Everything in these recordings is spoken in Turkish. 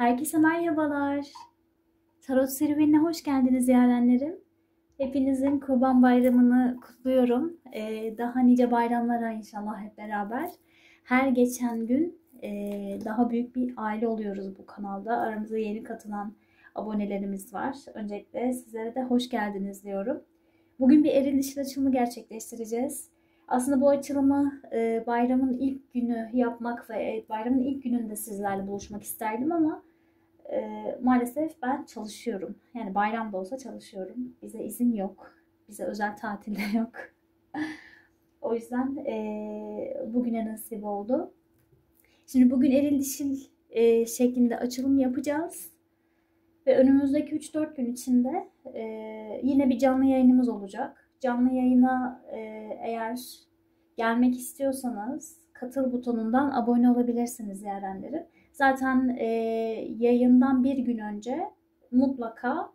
Herkese merhabalar. Tarot serüvenine hoş geldiniz yarenlerim. Hepinizin Kurban Bayramı'nı kutluyorum. Daha nice bayramlara inşallah hep beraber. Her geçen gün daha büyük bir aile oluyoruz bu kanalda. Aramıza yeni katılan abonelerimiz var. Öncelikle sizlere de hoş geldiniz diyorum. Bugün bir eril dişil açılımı gerçekleştireceğiz. Aslında bu açılımı bayramın ilk günü yapmak ve bayramın ilk gününde sizlerle buluşmak isterdim ama maalesef ben çalışıyorum. Yani bayramda olsa çalışıyorum. Bize izin yok. Bize özel tatil de yok. O yüzden bugüne nasip oldu. Şimdi bugün eril dişil şeklinde açılım yapacağız. Ve önümüzdeki 3-4 gün içinde yine bir canlı yayınımız olacak. Canlı yayına eğer gelmek istiyorsanız katıl butonundan abone olabilirsiniz yarenlerim. Zaten yayından bir gün önce mutlaka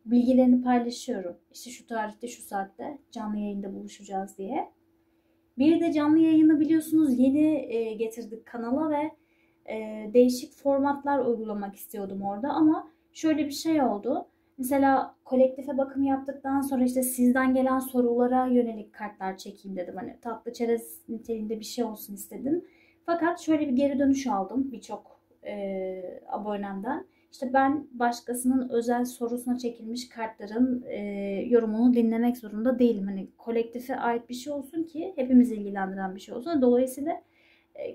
bilgilerini paylaşıyorum. İşte şu tarihte şu saatte canlı yayında buluşacağız diye. Bir de canlı yayını biliyorsunuz yeni getirdik kanala ve değişik formatlar uygulamak istiyordum orada ama şöyle bir şey oldu. Mesela kolektife bakım yaptıktan sonra işte sizden gelen sorulara yönelik kartlar çekeyim dedim. Hani tatlı çerez niteliğinde bir şey olsun istedim. Fakat şöyle bir geri dönüş aldım birçok abonemden. İşte ben başkasının özel sorusuna çekilmiş kartların yorumunu dinlemek zorunda değilim. Hani kolektife ait bir şey olsun ki hepimizi ilgilendiren bir şey olsun. Dolayısıyla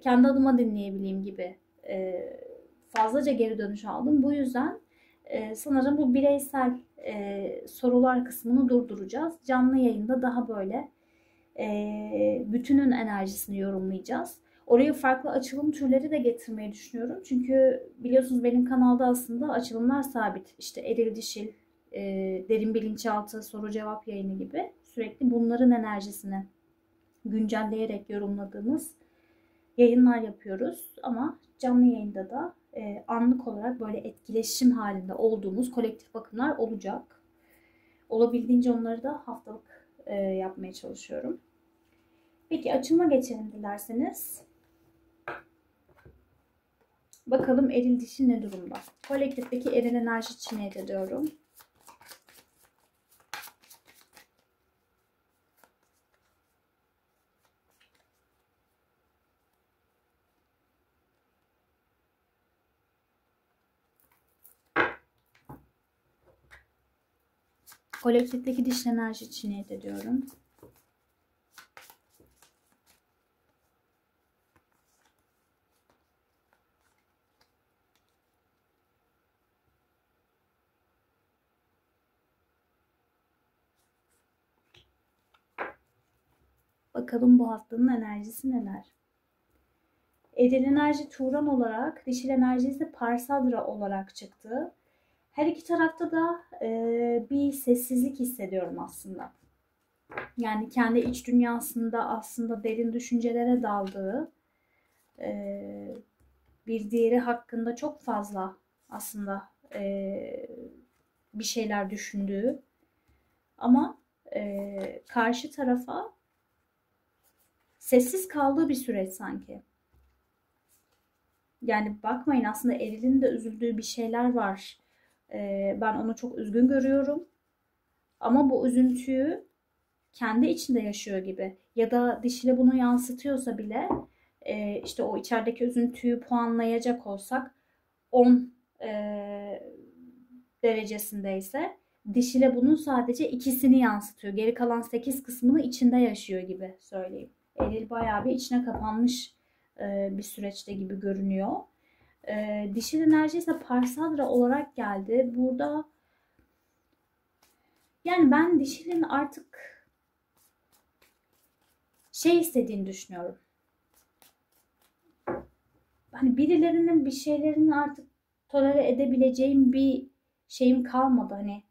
kendi adıma dinleyebileyim gibi fazlaca geri dönüş aldım. Bu yüzden sanırım bu bireysel sorular kısmını durduracağız. Canlı yayında daha böyle bütünün enerjisini yorumlayacağız. Oraya farklı açılım türleri de getirmeyi düşünüyorum. Çünkü biliyorsunuz benim kanalda aslında açılımlar sabit. İşte eril dişil, derin bilinçaltı, soru cevap yayını gibi sürekli bunların enerjisini güncelleyerek yorumladığımız yayınlar yapıyoruz. Ama canlı yayında da anlık olarak böyle etkileşim halinde olduğumuz kolektif bakımlar olacak. Olabildiğince onları da haftalık yapmaya çalışıyorum. Peki açılma geçelim dilerseniz. Bakalım eril dişi ne durumda? Kolektifteki eril enerji için niyet ediyorum. Kolektifteki dişil enerji için niyet ediyorum. Bakalım bu haftanın enerjisi neler? Eril enerji Turan olarak, dişil enerji ise Parsadra olarak çıktı. Her iki tarafta da bir sessizlik hissediyorum aslında. Yani kendi iç dünyasında aslında derin düşüncelere daldığı, bir diğeri hakkında çok fazla aslında bir şeyler düşündüğü ama karşı tarafa sessiz kaldığı bir süreç sanki. Yani bakmayın aslında erilin de üzüldüğü bir şeyler var. Ben onu çok üzgün görüyorum. Ama bu üzüntüyü kendi içinde yaşıyor gibi. Ya da dişile bunu yansıtıyorsa bile işte o içerideki üzüntüyü puanlayacak olsak 10 derecesindeyse dişile bunun sadece ikisini yansıtıyor. Geri kalan 8 kısmını içinde yaşıyor gibi söyleyeyim. Eril bayağı bir içine kapanmış bir süreçte gibi görünüyor. Dişil enerji ise Parsadra olarak geldi. Burada yani ben dişilin artık şey istediğini düşünüyorum. Hani birilerinin bir şeylerini artık tolere edebileceğim bir şeyim kalmadı. Hani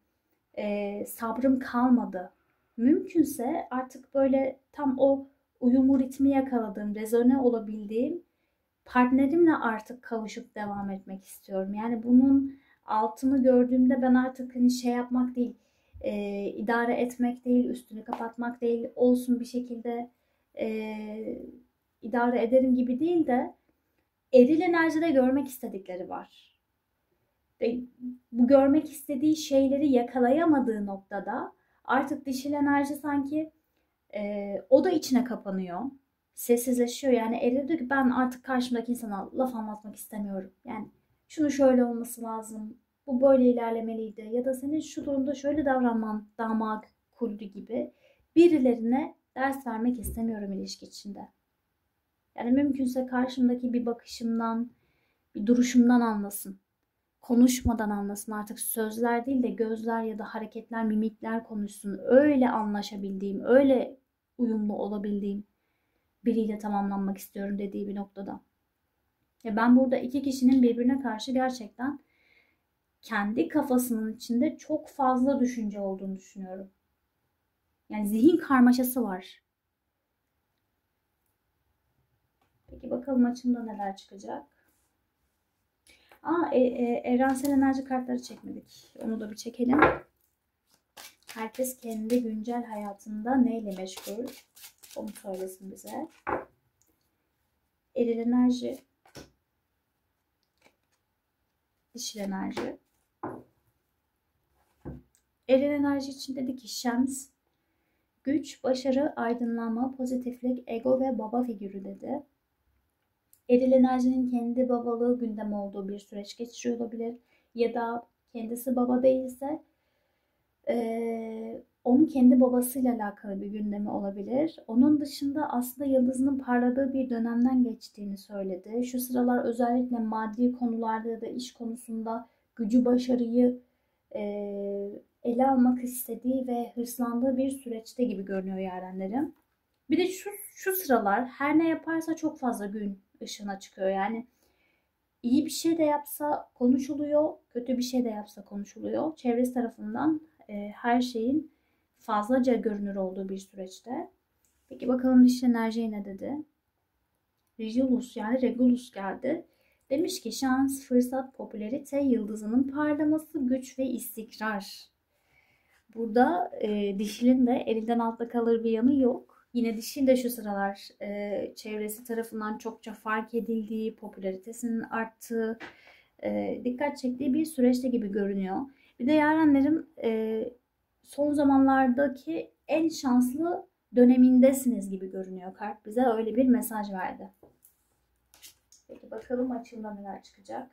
sabrım kalmadı. Mümkünse artık böyle tam o uyumu ritmi yakaladığım, rezone olabildiğim partnerimle artık kavuşup devam etmek istiyorum. Yani bunun altını gördüğümde ben artık hani şey yapmak değil, idare etmek değil, üstünü kapatmak değil, olsun bir şekilde idare ederim gibi değil de eril enerjide görmek istedikleri var. Ve bu görmek istediği şeyleri yakalayamadığı noktada artık dişil enerji sanki o da içine kapanıyor. Sessizleşiyor. Yani Eril diyor ki ben artık karşımdaki insana laf anlatmak istemiyorum. Yani şunu şöyle olması lazım. Bu böyle ilerlemeliydi. Ya da senin şu durumda şöyle davranman daha makuldü gibi birilerine ders vermek istemiyorum ilişki içinde. Yani mümkünse karşımdaki bir bakışımdan, bir duruşumdan anlasın. Konuşmadan anlasın, artık sözler değil de gözler ya da hareketler, mimikler konuşsun. Öyle anlaşabildiğim, öyle uyumlu olabildiğim biriyle tamamlanmak istiyorum dediği bir noktada. Ya ben burada iki kişinin birbirine karşı gerçekten kendi kafasının içinde çok fazla düşünce olduğunu düşünüyorum. Yani zihin karmaşası var. Peki bakalım açımda neler çıkacak? Evrensel enerji kartları çekmedik. Onu da bir çekelim. Herkes kendi güncel hayatında neyle meşgul? Onu söylesin bize. Eril enerji, dişil enerji. Eril enerji için dedi ki Şems, güç, başarı, aydınlanma, pozitiflik, ego ve baba figürü dedi. Eril enerjinin kendi babalığı gündem olduğu bir süreç geçiriyor olabilir. Ya da kendisi baba değilse onun kendi babasıyla alakalı bir gündemi olabilir. Onun dışında aslında yıldızının parladığı bir dönemden geçtiğini söyledi. Şu sıralar özellikle maddi konularda ya da iş konusunda gücü, başarıyı ele almak istediği ve hırslandığı bir süreçte gibi görünüyor yarenlerim. Bir de şu sıralar her ne yaparsa çok fazla gün ışığına çıkıyor. Yani iyi bir şey de yapsa konuşuluyor, kötü bir şey de yapsa konuşuluyor. Çevresi tarafından her şeyin fazlaca görünür olduğu bir süreçte. Peki bakalım dişil enerjiye ne dedi? Regulus yani Regulus geldi. Demiş ki şans, fırsat, popülerite, yıldızının parlaması, güç ve istikrar. Burada dişilin de elinden altta kalır bir yanı yok. Yine dişil de şu sıralar çevresi tarafından çokça fark edildiği, popülaritesinin arttığı, dikkat çektiği bir süreçte gibi görünüyor. Bir de yarenlerim son zamanlardaki en şanslı dönemindesiniz gibi görünüyor. Kart bize öyle bir mesaj verdi. Peki bakalım açımda neler çıkacak.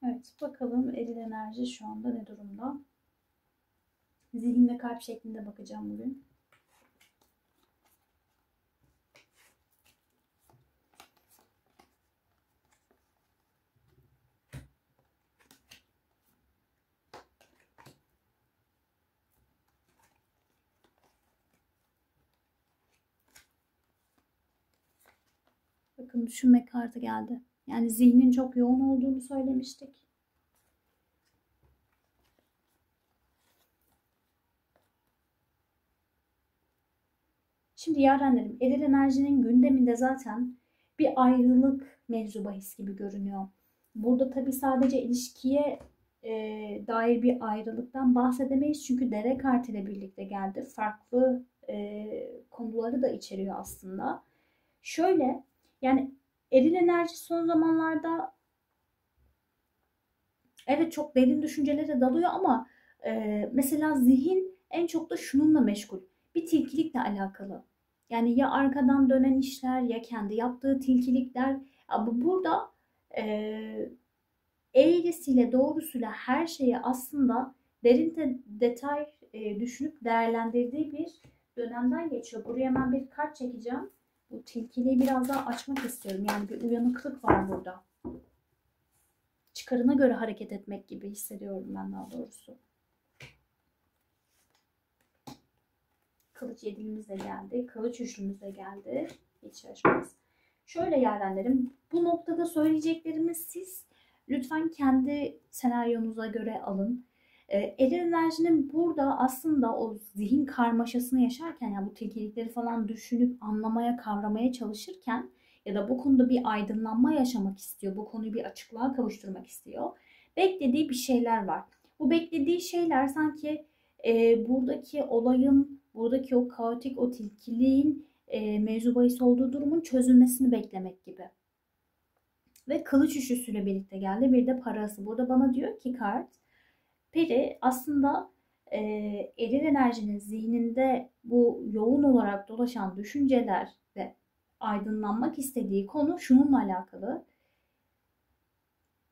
Evet, bakalım eril enerji şu anda ne durumda? Zihin ve kalp şeklinde bakacağım bugün. Bakın düşünme kartı geldi. Yani zihnin çok yoğun olduğunu söylemiştik. Şimdi yarenlerim, eril enerjinin gündeminde zaten bir ayrılık mevzu bahis gibi görünüyor. Burada tabii sadece ilişkiye dair bir ayrılıktan bahsedemeyiz. Çünkü dere kartı ile birlikte geldi. Farklı konuları da içeriyor aslında. Şöyle, yani eril enerji son zamanlarda evet çok derin düşüncelere dalıyor ama mesela zihin en çok da şununla meşgul. Bir tilkilikle alakalı. Yani ya arkadan dönen işler ya kendi yaptığı tilkilikler. Ama burada e, eğrisiyle doğrusuyla her şeyi aslında derin detay düşünüp değerlendirdiği bir dönemden geçiyor. Buraya hemen bir kart çekeceğim. Bu tilkiliği biraz daha açmak istiyorum. Yani bir uyanıklık var burada. Çıkarına göre hareket etmek gibi hissediyorum ben daha doğrusu. Kılıç yedilimiz de geldi. Kılıç üçlümüz de geldi. Hiç şaşmaz. Şöyle yarenlerim, bu noktada söyleyeceklerimiz siz lütfen kendi senaryonuza göre alın. Eril enerjinin burada aslında o zihin karmaşasını yaşarken, yani bu tilkilikleri falan düşünüp anlamaya, kavramaya çalışırken ya da bu konuda bir aydınlanma yaşamak istiyor, bu konuyu bir açıklığa kavuşturmak istiyor. Beklediği bir şeyler var. Bu beklediği şeyler sanki buradaki olayın, buradaki o kaotik, o tilkiliğin mevzu bahis olduğu durumun çözülmesini beklemek gibi. Ve kılıç üçlüsüyle birlikte geldi. Bir de parası. Burada bana diyor ki kart, Peri aslında eril enerjinin zihninde bu yoğun olarak dolaşan düşünceler ve aydınlanmak istediği konu şununla alakalı.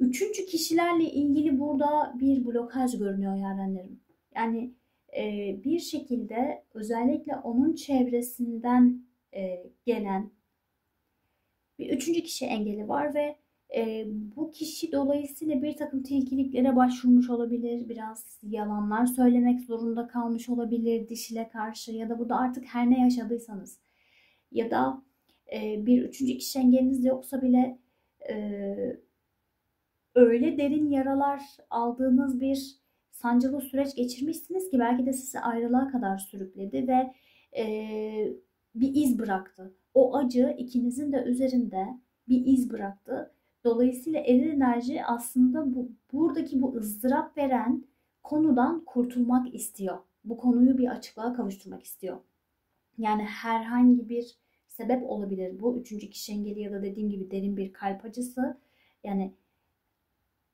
Üçüncü kişilerle ilgili burada bir blokaj görünüyor yarenlerim. Yani bir şekilde özellikle onun çevresinden gelen bir üçüncü kişi engeli var ve bu kişi dolayısıyla bir takım tilkiliklere başvurmuş olabilir. Biraz yalanlar söylemek zorunda kalmış olabilir dişile karşı ya da burada artık her ne yaşadıysanız. Ya da bir üçüncü kişi engeliniz yoksa bile öyle derin yaralar aldığınız bir sancılı süreç geçirmişsiniz ki belki de sizi ayrılığa kadar sürükledi ve bir iz bıraktı. O acı ikinizin de üzerinde bir iz bıraktı. Dolayısıyla eril enerji aslında buradaki bu ızdırap veren konudan kurtulmak istiyor. Bu konuyu bir açıklığa kavuşturmak istiyor. Yani herhangi bir sebep olabilir bu. Üçüncü kişi engeli ya da dediğim gibi derin bir kalp acısı. Yani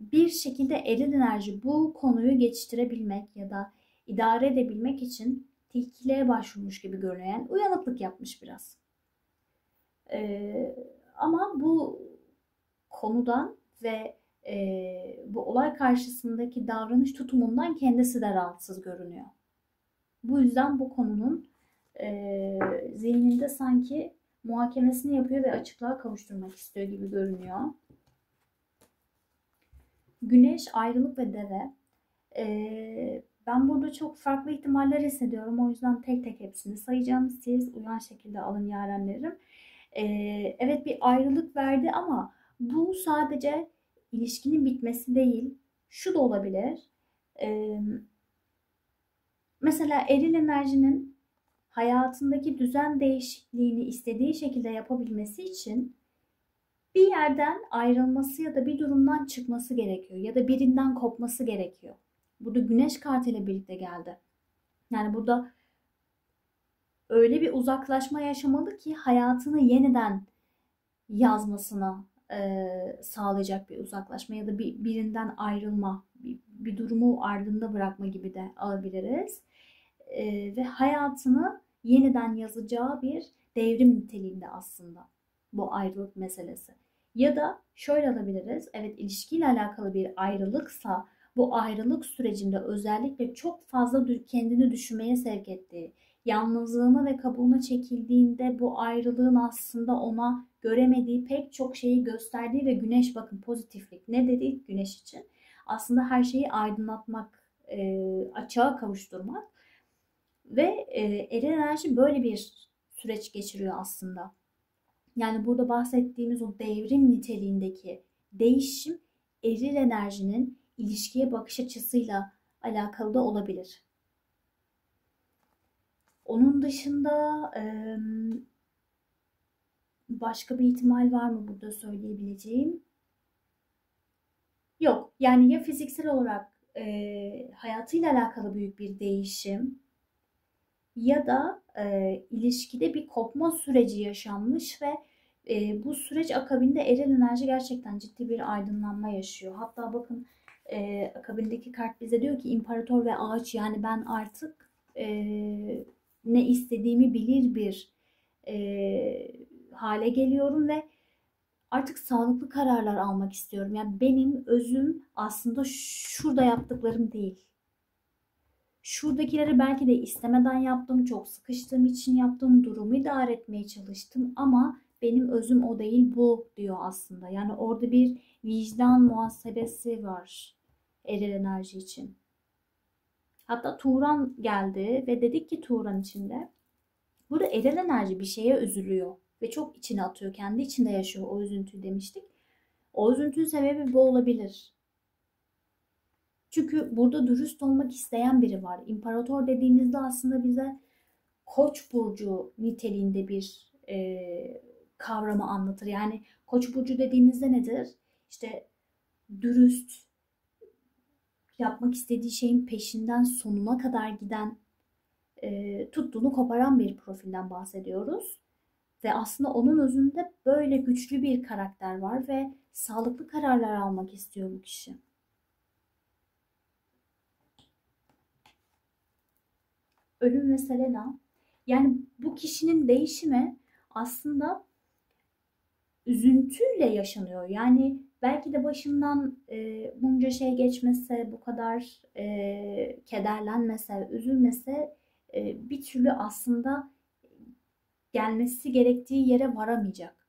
bir şekilde eril enerji bu konuyu geçiştirebilmek ya da idare edebilmek için tilkiliğe başvurmuş gibi görünüyor. Yani uyanıklık yapmış biraz. Ama bu konudan ve bu olay karşısındaki davranış tutumundan kendisi de rahatsız görünüyor. Bu yüzden bu konunun zihninde sanki muhakemesini yapıyor ve açıklığa kavuşturmak istiyor gibi görünüyor. Güneş, ayrılık ve deve. Ben burada çok farklı ihtimaller hissediyorum. O yüzden tek tek hepsini sayacağım. Siz uyan şekilde alın yarenlerim. Evet bir ayrılık verdi ama bu sadece ilişkinin bitmesi değil. Şu da olabilir. Mesela eril enerjinin hayatındaki düzen değişikliğini istediği şekilde yapabilmesi için bir yerden ayrılması ya da bir durumdan çıkması gerekiyor ya da birinden kopması gerekiyor. Burada güneş kartıyla birlikte geldi. Yani burada öyle bir uzaklaşma yaşamalı ki hayatını yeniden yazmasına sağlayacak bir uzaklaşma ya da birinden ayrılma, bir durumu ardında bırakma gibi de alabiliriz. Ve hayatını yeniden yazacağı bir devrim niteliğinde aslında bu ayrılık meselesi. Ya da şöyle alabiliriz. Evet, ilişkiyle alakalı bir ayrılıksa bu ayrılık sürecinde özellikle çok fazla kendini düşünmeye sevk ettiği, yalnızlığına ve kabuğuna çekildiğinde bu ayrılığın aslında ona göremediği pek çok şeyi gösterdiği ve güneş, bakın pozitiflik ne dedik güneş için? Aslında her şeyi aydınlatmak, açığa kavuşturmak ve eril enerji böyle bir süreç geçiriyor aslında. Yani burada bahsettiğimiz o devrim niteliğindeki değişim eril enerjinin ilişkiye bakış açısıyla alakalı da olabilir. Onun dışında başka bir ihtimal var mı burada söyleyebileceğim? Yok. Yani ya fiziksel olarak hayatıyla alakalı büyük bir değişim ya da ilişkide bir kopma süreci yaşanmış ve bu süreç akabinde eril enerji gerçekten ciddi bir aydınlanma yaşıyor. Hatta bakın akabindeki kart bize diyor ki imparator ve ağaç, yani ben artık ne istediğimi bilir bir hale geliyorum ve artık sağlıklı kararlar almak istiyorum. Yani benim özüm aslında şurada yaptıklarım değil. Şuradakileri belki de istemeden yaptım, çok sıkıştığım için yaptım, durumu idare etmeye çalıştım ama benim özüm o değil, bu diyor aslında. Yani orada bir vicdan muhasebesi var eril enerji için. Hatta Turan geldi ve dedik ki Turan içinde, burada eril enerji bir şeye üzülüyor ve çok içine atıyor, kendi içinde yaşıyor o üzüntüyü demiştik. O üzüntünün sebebi bu olabilir. Çünkü burada dürüst olmak isteyen biri var. İmparator dediğimizde aslında bize Koç burcu niteliğinde bir kavramı anlatır. Yani Koç burcu dediğimizde nedir? İşte dürüst, yapmak istediği şeyin peşinden sonuna kadar giden, tuttuğunu koparan bir profilden bahsediyoruz. Ve aslında onun özünde böyle güçlü bir karakter var ve sağlıklı kararlar almak istiyor bu kişi. Ölüm ve Selena. Yani bu kişinin değişimi aslında üzüntüyle yaşanıyor. Yani belki de başından bunca şey geçmese, bu kadar kederlenmese, üzülmese bir türlü aslında gelmesi gerektiği yere varamayacak.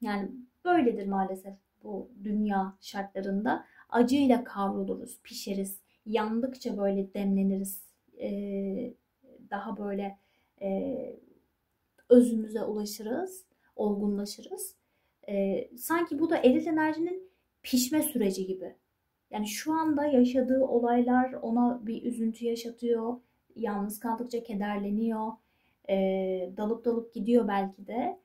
Yani böyledir maalesef bu dünya şartlarında. Acıyla kavruluruz, pişeriz. Yandıkça böyle demleniriz. Daha böyle özümüze ulaşırız, olgunlaşırız. Sanki bu da eril enerjinin pişme süreci gibi. Yani şu anda yaşadığı olaylar ona bir üzüntü yaşatıyor. Yalnız kaldıkça kederleniyor. Dalıp dalıp gidiyor belki de.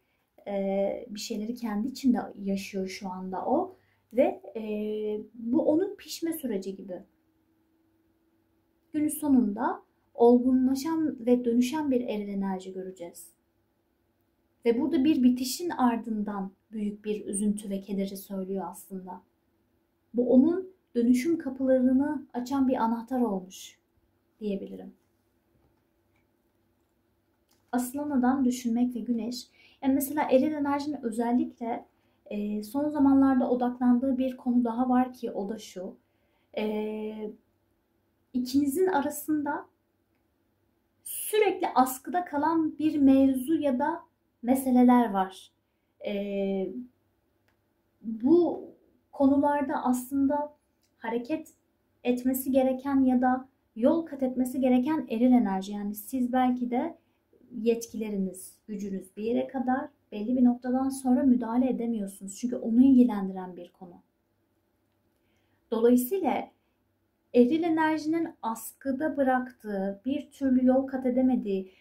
Bir şeyleri kendi içinde yaşıyor şu anda o. Ve bu onun pişme süreci gibi. Günün sonunda olgunlaşan ve dönüşen bir eril enerji göreceğiz. Ve burada bir bitişin ardından büyük bir üzüntü ve kederi söylüyor aslında. Bu onun dönüşüm kapılarını açan bir anahtar olmuş diyebilirim. Aslan Adam, düşünmek ve güneş. Yani mesela eril enerjinin özellikle son zamanlarda odaklandığı bir konu daha var ki o da şu. İkinizin arasında sürekli askıda kalan bir mevzu ya da meseleler var. Bu konularda aslında hareket etmesi gereken ya da yol kat etmesi gereken eril enerji. Yani siz belki de yetkileriniz, gücünüz bir yere kadar, belli bir noktadan sonra müdahale edemiyorsunuz. Çünkü onu ilgilendiren bir konu. Dolayısıyla eril enerjinin askıda bıraktığı, bir türlü yol kat edemediği,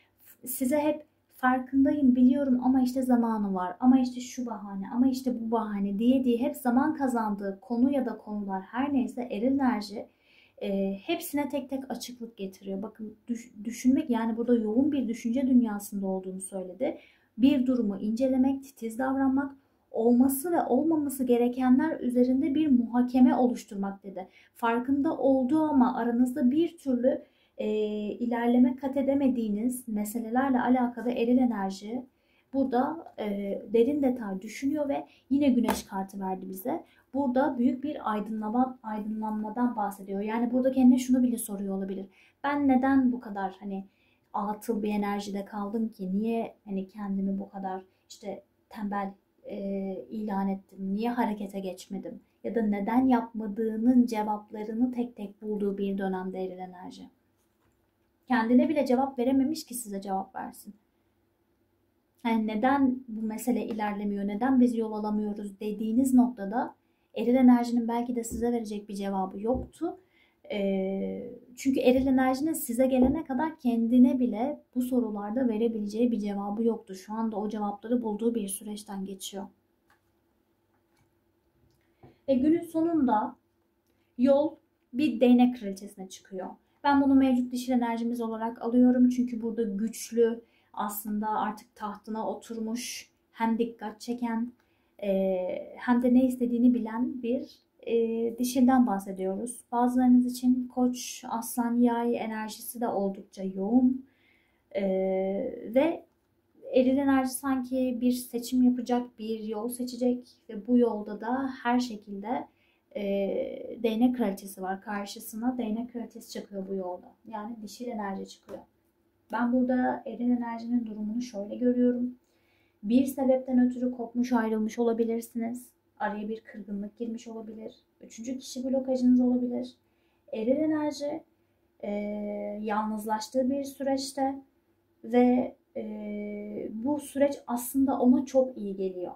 size hep farkındayım, biliyorum ama işte zamanı var, ama işte şu bahane, ama işte bu bahane diye hep zaman kazandığı konu ya da konular, her neyse eril enerji hepsine tek tek açıklık getiriyor. Bakın düşünmek, yani burada yoğun bir düşünce dünyasında olduğunu söyledi. Bir durumu incelemek, titiz davranmak, olması ve olmaması gerekenler üzerinde bir muhakeme oluşturmak dedi. Farkında olduğu ama aranızda bir türlü ilerleme kat edemediğiniz meselelerle alakalı eril enerji burada derin detay düşünüyor ve yine güneş kartı verdi bize. Burada büyük bir aydınlanmadan bahsediyor. Yani burada kendine şunu bile soruyor olabilir. Ben neden bu kadar hani atıl bir enerjide kaldım ki? Niye hani kendimi bu kadar işte tembel ilan ettim? Niye harekete geçmedim? Ya da neden yapmadığının cevaplarını tek tek bulduğu bir dönemde eril enerji. Kendine bile cevap verememiş ki size cevap versin. Yani neden bu mesele ilerlemiyor, neden biz yol alamıyoruz dediğiniz noktada eril enerjinin belki de size verecek bir cevabı yoktu. Çünkü eril enerjinin size gelene kadar kendine bile bu sorularda verebileceği bir cevabı yoktu. Şu anda o cevapları bulduğu bir süreçten geçiyor. Ve günün sonunda yol bir değnek kraliçesine çıkıyor. Ben bunu mevcut dişil enerjimiz olarak alıyorum. Çünkü burada güçlü, aslında artık tahtına oturmuş, hem dikkat çeken hem de ne istediğini bilen bir dişilden bahsediyoruz. Bazılarınız için Koç, Aslan, Yay enerjisi de oldukça yoğun. Ve eril enerji sanki bir seçim yapacak, bir yol seçecek ve bu yolda da her şekilde değnek kraliçesi var. Karşısına değnek kraliçesi çıkıyor bu yolda. Yani dişil enerji çıkıyor. Ben burada eril enerjinin durumunu şöyle görüyorum. Bir sebepten ötürü kopmuş ayrılmış olabilirsiniz. Araya bir kırgınlık girmiş olabilir. Üçüncü kişi blokajınız olabilir. Eril enerji yalnızlaştığı bir süreçte ve bu süreç aslında ona çok iyi geliyor.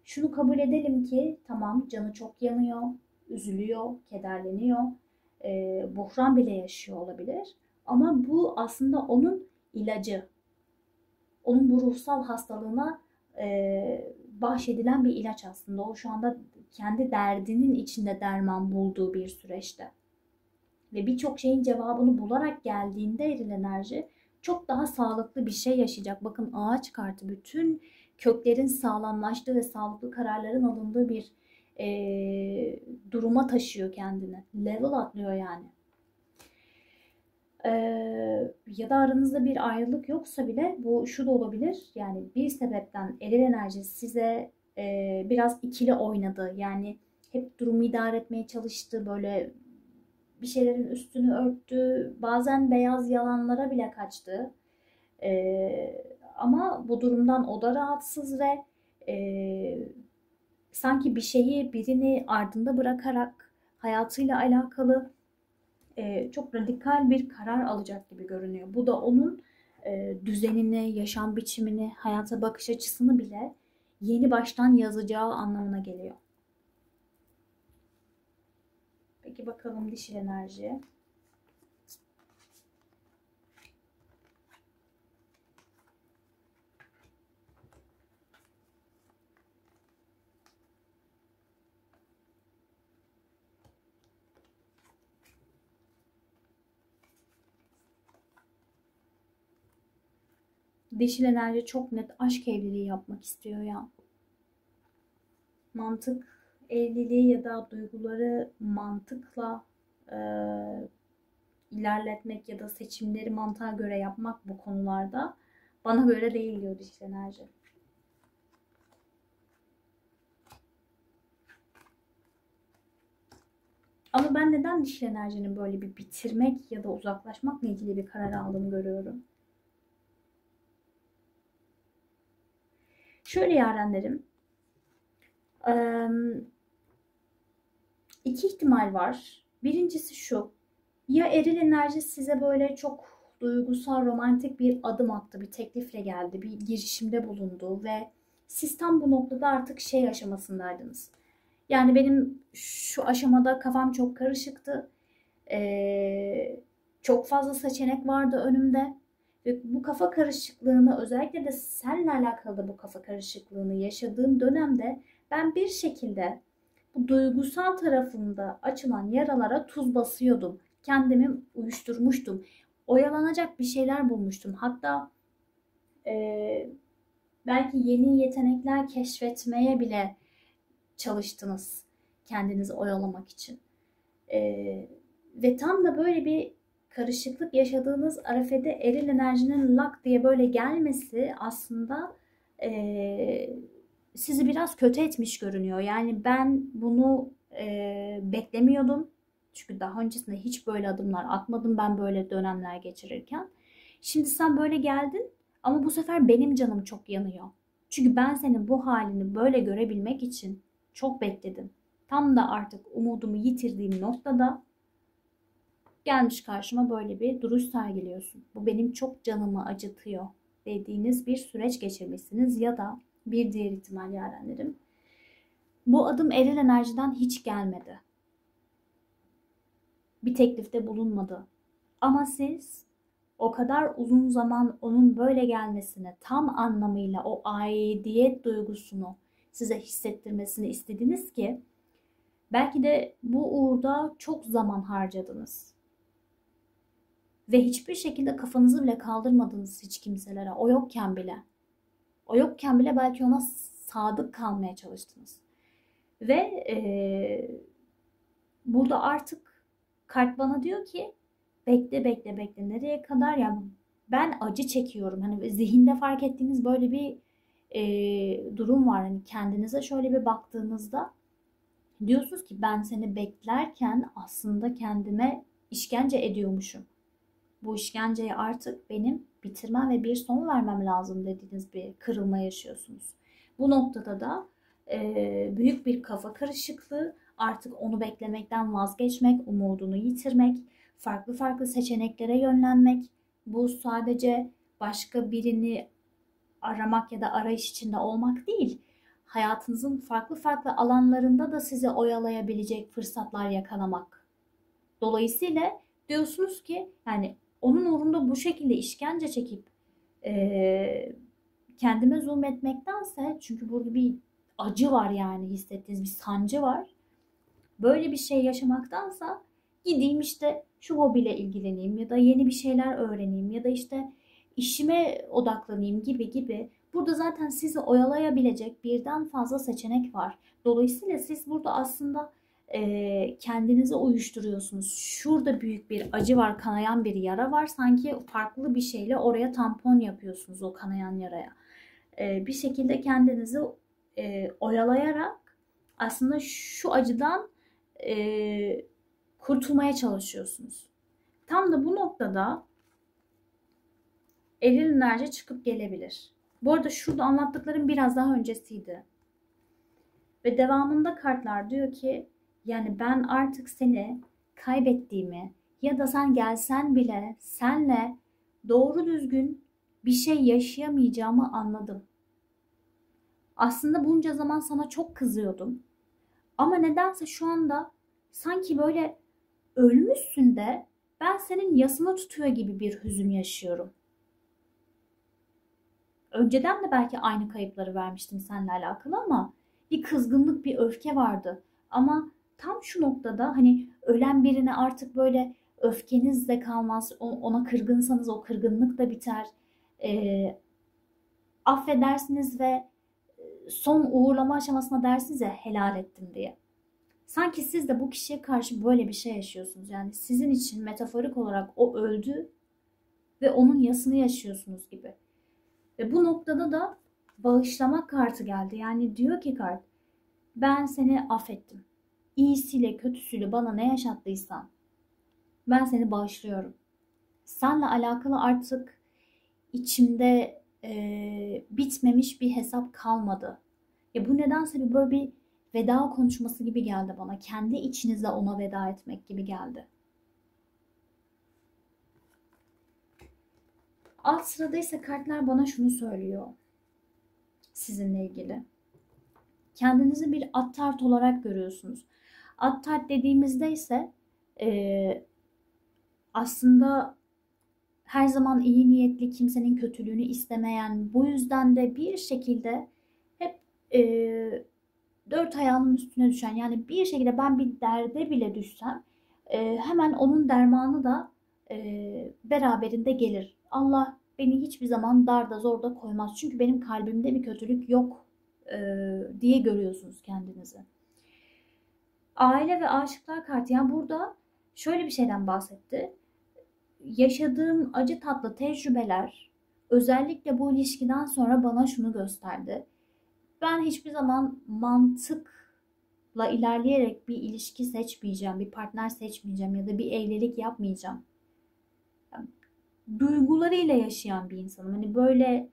Şunu kabul edelim ki tamam, canı çok yanıyor, üzülüyor, kederleniyor, buhran bile yaşıyor olabilir. Ama bu aslında onun ilacı. Onun bu ruhsal hastalığına bahşedilen bir ilaç aslında. O şu anda kendi derdinin içinde derman bulduğu bir süreçte. Ve birçok şeyin cevabını bularak geldiğinde eril enerji çok daha sağlıklı bir şey yaşayacak. Bakın ağaç kartı bütün köklerin sağlamlaştığı ve sağlıklı kararların alındığı bir duruma taşıyor kendini. Level atlıyor yani. Ya da aranızda bir ayrılık yoksa bile bu şu da olabilir. Yani bir sebepten eril enerji size biraz ikili oynadı. Yani hep durumu idare etmeye çalıştı. Böyle bir şeylerin üstünü örttü. Bazen beyaz yalanlara bile kaçtı. Ama bu durumdan o da rahatsız ve sanki bir şeyi, birini ardında bırakarak hayatıyla alakalı çok radikal bir karar alacak gibi görünüyor. Bu da onun düzenini, yaşam biçimini, hayata bakış açısını bile yeni baştan yazacağı anlamına geliyor. Peki bakalım dişil enerji. Dişil enerji çok net aşk evliliği yapmak istiyor ya. Mantık evliliği ya da duyguları mantıkla ilerletmek ya da seçimleri mantığa göre yapmak bu konularda bana göre değil diyor dişil enerji. Ama ben neden dişil enerjinin böyle bir bitirmek ya da uzaklaşmakla ilgili bir karar aldığını görüyorum. Şöyle yarenlerim, iki ihtimal var. Birincisi şu: ya eril enerji size böyle çok duygusal, romantik bir adım attı, bir teklifle geldi, bir girişimde bulundu ve siz tam bu noktada artık şey aşamasındaydınız. Yani benim şu aşamada kafam çok karışıktı. Çok fazla seçenek vardı önümde. Ve bu kafa karışıklığını, özellikle de seninle alakalı da bu kafa karışıklığını yaşadığım dönemde ben bir şekilde bu duygusal tarafımda açılan yaralara tuz basıyordum. Kendimi uyuşturmuştum. Oyalanacak bir şeyler bulmuştum. Hatta belki yeni yetenekler keşfetmeye bile çalıştınız kendinizi oyalamak için. Ve tam da böyle bir karışıklık yaşadığınız arefede eril enerjinin lak diye böyle gelmesi aslında sizi biraz kötü etmiş görünüyor. Yani ben bunu beklemiyordum. Çünkü daha öncesinde hiç böyle adımlar atmadım ben böyle dönemler geçirirken. Şimdi sen böyle geldin ama bu sefer benim canım çok yanıyor. Çünkü ben senin bu halini böyle görebilmek için çok bekledim. Tam da artık umudumu yitirdiğim noktada gelmiş karşıma böyle bir duruş sergiliyorsun. Bu benim çok canımı acıtıyor dediğiniz bir süreç geçirmişsiniz ya da bir diğer ihtimal yarenlerim. Bu adım eril enerjiden hiç gelmedi. Bir teklifte bulunmadı. Ama siz o kadar uzun zaman onun böyle gelmesini, tam anlamıyla o aidiyet duygusunu size hissettirmesini istediniz ki belki de bu uğurda çok zaman harcadınız. Ve hiçbir şekilde kafanızı bile kaldırmadınız hiç kimselere. O yokken bile. O yokken bile belki ona sadık kalmaya çalıştınız. Ve burada artık kart bana diyor ki bekle bekle bekle. Nereye kadar? Yani ben acı çekiyorum. Hani zihinde fark ettiğiniz böyle bir durum var. Hani kendinize şöyle bir baktığınızda diyorsunuz ki ben seni beklerken aslında kendime işkence ediyormuşum. Bu işkenceyi artık benim bitirmem ve bir son vermem lazım dediğiniz bir kırılma yaşıyorsunuz. Bu noktada da büyük bir kafa karışıklığı, artık onu beklemekten vazgeçmek, umudunu yitirmek, farklı farklı seçeneklere yönlenmek. Bu sadece başka birini aramak ya da arayış içinde olmak değil. Hayatınızın farklı farklı alanlarında da sizi oyalayabilecek fırsatlar yakalamak. Dolayısıyla diyorsunuz ki yani onun uğrunda bu şekilde işkence çekip kendime zulmetmektense, çünkü burada bir acı var, yani hissettiğiniz bir sancı var. Böyle bir şey yaşamaktansa gideyim işte şu hobiyle ilgileneyim ya da yeni bir şeyler öğreneyim ya da işte işime odaklanayım gibi gibi. Burada zaten sizi oyalayabilecek birden fazla seçenek var. Dolayısıyla siz burada aslında kendinizi uyuşturuyorsunuz. Şurada büyük bir acı var, kanayan bir yara var. Sanki farklı bir şeyle oraya tampon yapıyorsunuz o kanayan yaraya. Bir şekilde kendinizi oyalayarak aslında şu acıdan kurtulmaya çalışıyorsunuz. Tam da bu noktada eril enerji çıkıp gelebilir. Bu arada şurada anlattıklarım biraz daha öncesiydi. Ve devamında kartlar diyor ki yani ben artık seni kaybettiğimi ya da sen gelsen bile senle doğru düzgün bir şey yaşayamayacağımı anladım. Aslında bunca zaman sana çok kızıyordum. Ama nedense şu anda sanki böyle ölmüşsün de ben senin yasını tutuyor gibi bir hüzün yaşıyorum. Önceden de belki aynı kayıpları vermiştim seninle alakalı ama bir kızgınlık, bir öfke vardı. Ama tam şu noktada hani ölen birine artık böyle öfkeniz de kalmaz. Ona kırgınsanız o kırgınlık da biter. Affedersiniz ve son uğurlama aşamasına dersiniz ya helal ettim diye. Sanki siz de bu kişiye karşı böyle bir şey yaşıyorsunuz. Yani sizin için metaforik olarak o öldü ve onun yasını yaşıyorsunuz gibi. Ve bu noktada da bağışlama kartı geldi. Yani diyor ki kart, ben seni affettim. İyisiyle kötüsüyle bana ne yaşattıysan ben seni bağışlıyorum. Seninle alakalı artık içimde bitmemiş bir hesap kalmadı. Ya bu nedense böyle bir veda konuşması gibi geldi bana. Kendi içinizde ona veda etmek gibi geldi. Alt sırada ise kartlar bana şunu söylüyor. Sizinle ilgili. Kendinizi bir attart olarak görüyorsunuz. Attart dediğimizde ise aslında her zaman iyi niyetli, kimsenin kötülüğünü istemeyen, bu yüzden de bir şekilde hep dört ayağının üstüne düşen, yani bir şekilde ben bir derde bile düşsem hemen onun dermanı da beraberinde gelir. Allah beni hiçbir zaman darda zorda koymaz. Çünkü benim kalbimde bir kötülük yok diye görüyorsunuz kendinizi. Aile ve aşıklar kartı, yani burada şöyle bir şeyden bahsetti. Yaşadığım acı tatlı tecrübeler özellikle bu ilişkiden sonra bana şunu gösterdi. Ben hiçbir zaman mantıkla ilerleyerek bir ilişki seçmeyeceğim, bir partner seçmeyeceğim ya da bir evlilik yapmayacağım. Duygularıyla yaşayan bir insanım. Hani böyle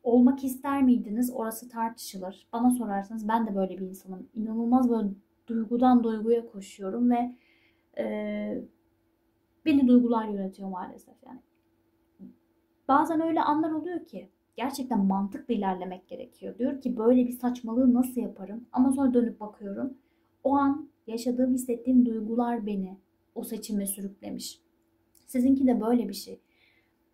olmak ister miydiniz? Orası tartışılır. Bana sorarsanız ben de böyle bir insanım. İnanılmaz böyle duygudan duyguya koşuyorum ve beni duygular yönetiyor maalesef yani. Bazen öyle anlar oluyor ki gerçekten mantıklı ilerlemek gerekiyor. Diyor ki böyle bir saçmalığı nasıl yaparım? Ama sonra dönüp bakıyorum. O an yaşadığım, hissettiğim duygular beni o seçime sürüklemiş. Sizinki de böyle bir şey.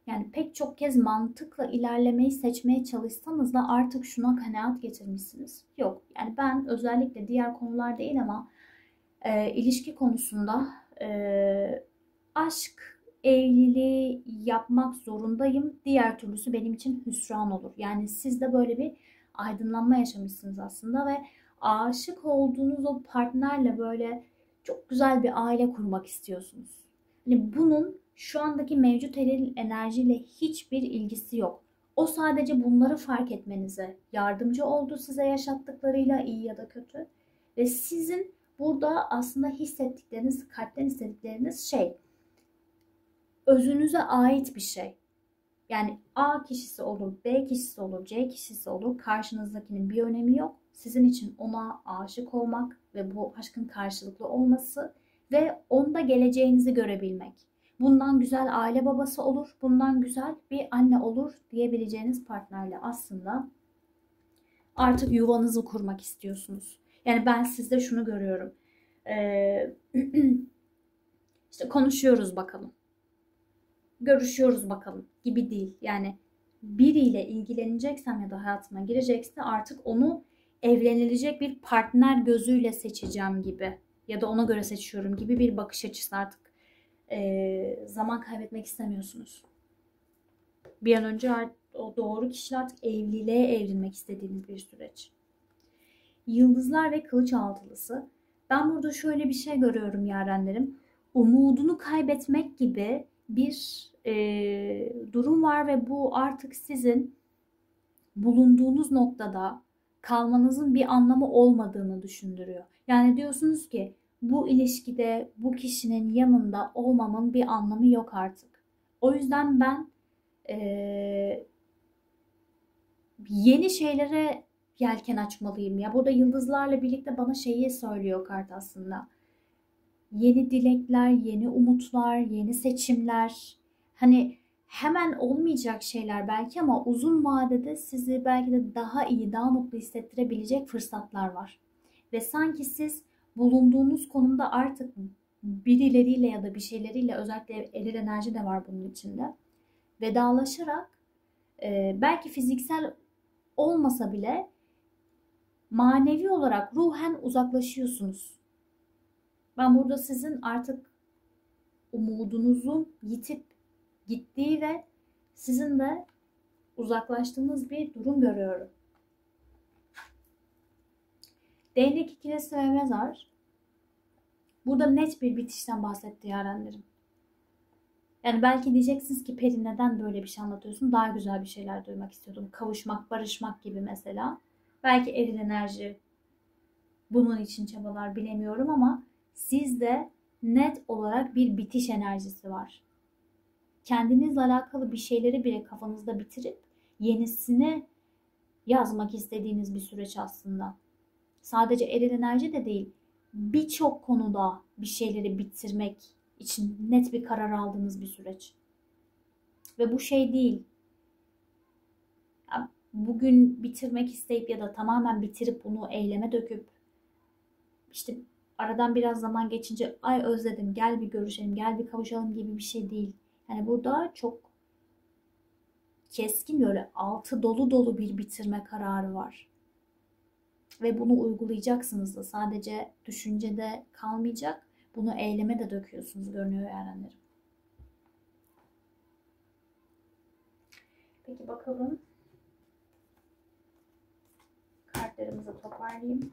Yani pek çok kez mantıkla ilerlemeyi seçmeye çalışsanız da artık şuna kanaat getirmişsiniz. Yok. Yani ben özellikle diğer konular değil ama ilişki konusunda aşk, evliliği yapmak zorundayım. Diğer türlüsü benim için hüsran olur. Yani siz de böyle bir aydınlanma yaşamışsınız aslında ve aşık olduğunuz o partnerle böyle çok güzel bir aile kurmak istiyorsunuz. Hani bunun şu andaki mevcut eril enerjiyle hiçbir ilgisi yok. O sadece bunları fark etmenize yardımcı oldu, size yaşattıklarıyla iyi ya da kötü. Ve sizin burada aslında hissettikleriniz, kalpten istedikleriniz şey, özünüze ait bir şey. Yani A kişisi olur, B kişisi olur, C kişisi olur. Karşınızdakinin bir önemi yok. Sizin için ona aşık olmak ve bu aşkın karşılıklı olması ve onda geleceğinizi görebilmek. Bundan güzel aile babası olur, bundan güzel bir anne olur diyebileceğiniz partnerle aslında artık yuvanızı kurmak istiyorsunuz. Yani ben sizde şunu görüyorum. İşte konuşuyoruz bakalım. Görüşüyoruz bakalım gibi değil. Yani biriyle ilgileneceksem ya da hayatıma girecekse artık onu evlenilecek bir partner gözüyle seçeceğim gibi ya da ona göre seçiyorum gibi bir bakış açısı artık zaman kaybetmek istemiyorsunuz. Bir an önce o doğru kişiyle artık evliliğe evlenmek istediğiniz bir süreç. Yıldızlar ve kılıç altılısı. Ben burada şöyle bir şey görüyorum yarenlerim. Umudunu kaybetmek gibi bir durum var ve bu artık sizin bulunduğunuz noktada kalmanızın bir anlamı olmadığını düşündürüyor. Yani diyorsunuz ki bu ilişkide bu kişinin yanında olmamın bir anlamı yok artık. O yüzden ben yeni şeylere yelken açmalıyım ya. Burada yıldızlarla birlikte bana şeyi söylüyor kart aslında. Yeni dilekler, yeni umutlar, yeni seçimler. Hani hemen olmayacak şeyler belki ama uzun vadede sizi belki de daha iyi, daha mutlu hissettirebilecek fırsatlar var. Ve sanki siz bulunduğunuz konumda artık birileriyle ya da bir şeyleriyle, özellikle eril enerji de var bunun içinde, vedalaşarak belki fiziksel olmasa bile manevi olarak ruhen uzaklaşıyorsunuz. Ben burada sizin artık umudunuzun yitip gittiği ve sizin de uzaklaştığınız bir durum görüyorum. Değnek ikilisi ve mezar. Burada net bir bitişten bahsetti yarenlerim. Yani belki diyeceksiniz ki Peri neden böyle bir şey anlatıyorsun? Daha güzel bir şeyler duymak istiyordum. Kavuşmak, barışmak gibi mesela. Belki eril enerji bunun için çabalar bilemiyorum ama sizde net olarak bir bitiş enerjisi var. Kendinizle alakalı bir şeyleri bile kafanızda bitirip yenisini yazmak istediğiniz bir süreç aslında. Sadece eril enerji de değil, birçok konuda bir şeyleri bitirmek için net bir karar aldığınız bir süreç. Ve bu şey değil. Bugün bitirmek isteyip ya da tamamen bitirip bunu eyleme döküp işte aradan biraz zaman geçince ay özledim gel bir görüşelim, gel bir kavuşalım gibi bir şey değil. Yani burada çok keskin böyle altı dolu dolu bir bitirme kararı var. Ve bunu uygulayacaksınız da sadece düşüncede kalmayacak. Bunu eyleme de döküyorsunuz görünüyor yarenlerim. Peki bakalım. Kartlarımızı toparlayayım.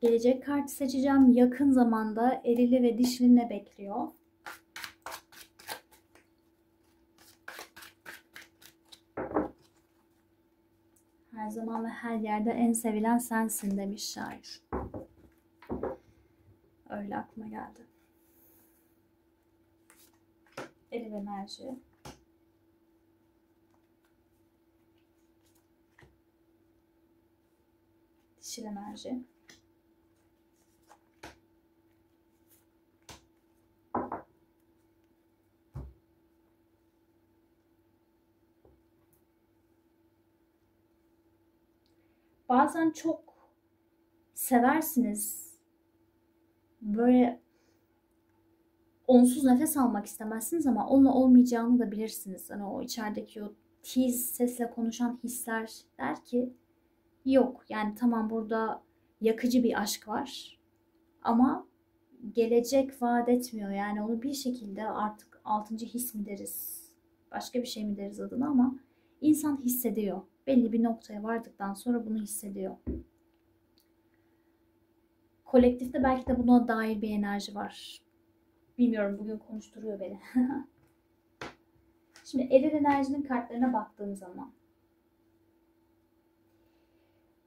Gelecek kartı seçeceğim. Yakın zamanda erili ve dişili ne bekliyor? Her zaman ve her yerde en sevilen sensin demiş şair. Öyle aklıma geldi. Eril enerji. Dişil enerji. Bazen çok seversiniz. Böyle onsuz nefes almak istemezsiniz ama onunla olmayacağını da bilirsiniz. Hani o içerideki o tiz sesle konuşan hisler der ki yok. Yani tamam, burada yakıcı bir aşk var ama gelecek vaat etmiyor. Yani onu bir şekilde artık altıncı his mi deriz, başka bir şey mi deriz adına, ama insan hissediyor. Belli bir noktaya vardıktan sonra bunu hissediyor. Kolektifte belki de buna dair bir enerji var. Bilmiyorum, bugün konuşturuyor beni. Şimdi eril enerjinin kartlarına baktığım zaman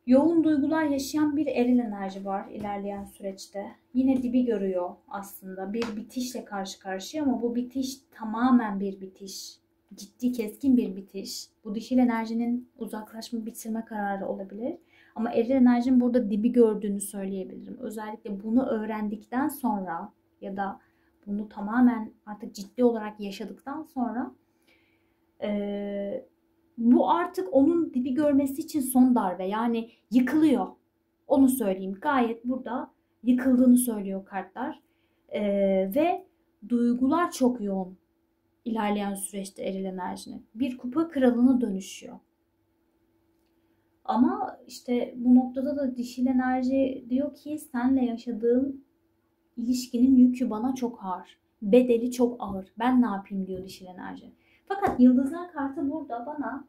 yoğun duygular yaşayan bir eril enerji var ilerleyen süreçte. Yine dibi görüyor aslında. Bir bitişle karşı karşıya ama bu bitiş tamamen bir bitiş. Ciddi, keskin bir bitiş. Bu dişil enerjinin uzaklaşma, bitirme kararı olabilir. Ama eril enerjinin burada dibi gördüğünü söyleyebilirim. Özellikle bunu öğrendikten sonra ya da bunu tamamen artık ciddi olarak yaşadıktan sonra bu artık onun dibi görmesi için son darbe. Yani yıkılıyor. Onu söyleyeyim. Gayet burada yıkıldığını söylüyor kartlar. Ve duygular çok yoğun ilerleyen süreçte eril enerjinin. Bir kupa kralına dönüşüyor. Ama işte bu noktada da dişil enerji diyor ki senle yaşadığım ilişkinin yükü bana çok ağır. Bedeli çok ağır. Ben ne yapayım diyor dişil enerji. Fakat yıldızlar kartı burada bana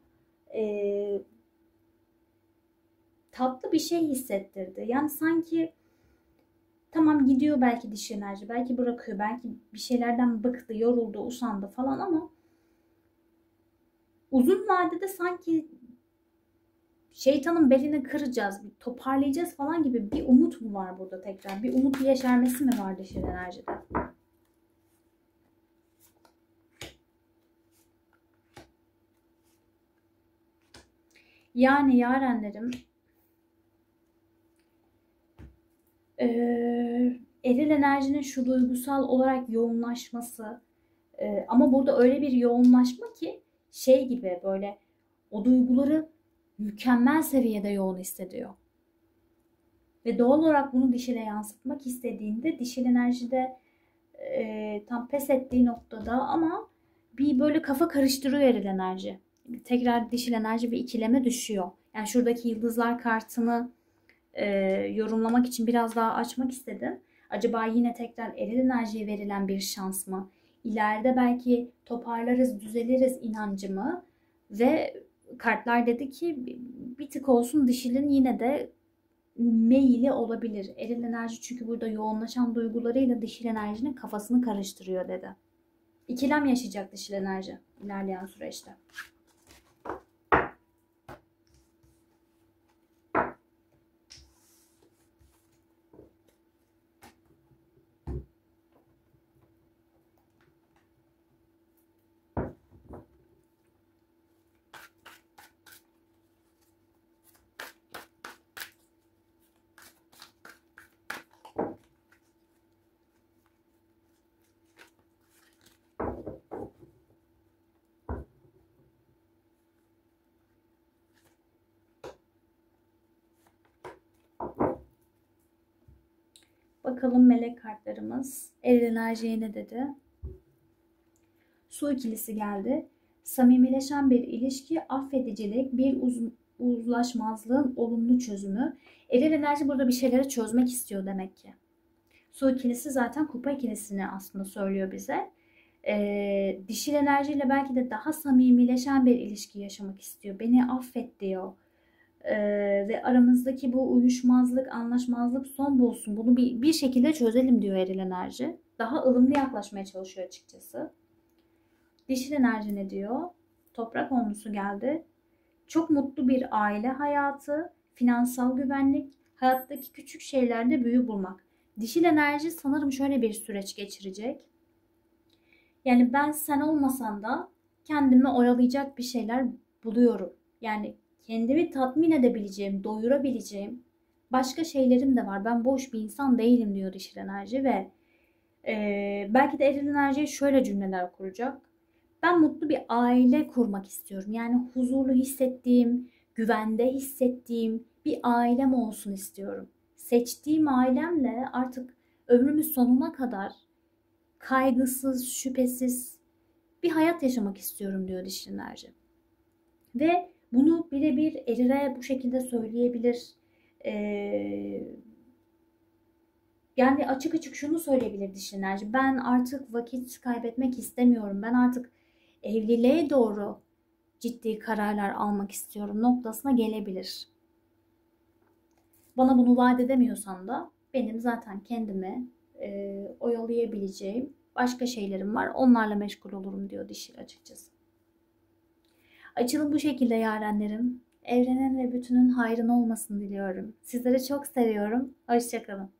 tatlı bir şey hissettirdi. Yani sanki tamam, gidiyor belki dişil enerji, belki bırakıyor, belki bir şeylerden bıktı, yoruldu, usandı falan ama uzun vadede sanki şeytanın belini kıracağız, toparlayacağız falan gibi bir umut mu var burada tekrar? Bir umut yeşermesi mi var dişil enerjide? Yani yarenlerim, eril enerjinin şu duygusal olarak yoğunlaşması, ama burada öyle bir yoğunlaşma ki şey gibi, böyle o duyguları mükemmel seviyede yoğun hissediyor. Ve doğal olarak bunu dişile yansıtmak istediğinde dişil enerjide tam pes ettiği noktada ama bir böyle kafa karıştırıyor eril enerji. Tekrar dişil enerji bir ikileme düşüyor. Yani şuradaki yıldızlar kartını yorumlamak için biraz daha açmak istedim. Acaba yine tekrar eril enerjiye verilen bir şans mı? İleride belki toparlarız, düzeliriz inancı mı? Ve kartlar dedi ki bir tık olsun dişilin yine de meyili olabilir. Eril enerji çünkü burada yoğunlaşan duygularıyla dişil enerjinin kafasını karıştırıyor dedi. İkilem yaşayacak dişil enerji ilerleyen süreçte. Bakalım melek kartlarımız eril enerjiye ne dedi? Su ikilisi geldi. Samimileşen bir ilişki, affedicilik, bir uzlaşmazlığın olumlu çözümü. Eril enerji burada bir şeyleri çözmek istiyor demek ki. Su ikilisi zaten kupa ikilisini aslında söylüyor bize. Dişil enerjiyle belki de daha samimileşen bir ilişki yaşamak istiyor. Beni affet diyor. Ve aramızdaki bu uyuşmazlık, anlaşmazlık son bulsun. Bunu bir şekilde çözelim diyor eril enerji. Daha ılımlı yaklaşmaya çalışıyor açıkçası. Dişil enerji ne diyor? Toprak onlusu geldi. Çok mutlu bir aile hayatı, finansal güvenlik, hayattaki küçük şeylerde büyü bulmak. Dişil enerji sanırım şöyle bir süreç geçirecek. Yani ben sen olmasan da kendimi oyalayacak bir şeyler buluyorum. Yani kendimi tatmin edebileceğim, doyurabileceğim başka şeylerim de var. Ben boş bir insan değilim diyor dişil enerji ve belki de eril enerjiye şöyle cümleler kuracak. Ben mutlu bir aile kurmak istiyorum. Yani huzurlu hissettiğim, güvende hissettiğim bir ailem olsun istiyorum. Seçtiğim ailemle artık ömrümün sonuna kadar kaygısız, şüphesiz bir hayat yaşamak istiyorum diyor dişil enerji. Ve bunu birebir erile bu şekilde söyleyebilir. Yani açık açık şunu söyleyebilir dişil enerji. Ben artık vakit kaybetmek istemiyorum. Ben artık evliliğe doğru ciddi kararlar almak istiyorum noktasına gelebilir. Bana bunu vaat edemiyorsan da benim zaten kendimi oyalayabileceğim başka şeylerim var. Onlarla meşgul olurum diyor dişil açıkçası. Açılım bu şekilde yarenlerim. Evrenin ve bütünün hayrına olmasını diliyorum. Sizleri çok seviyorum. Hoşça kalın.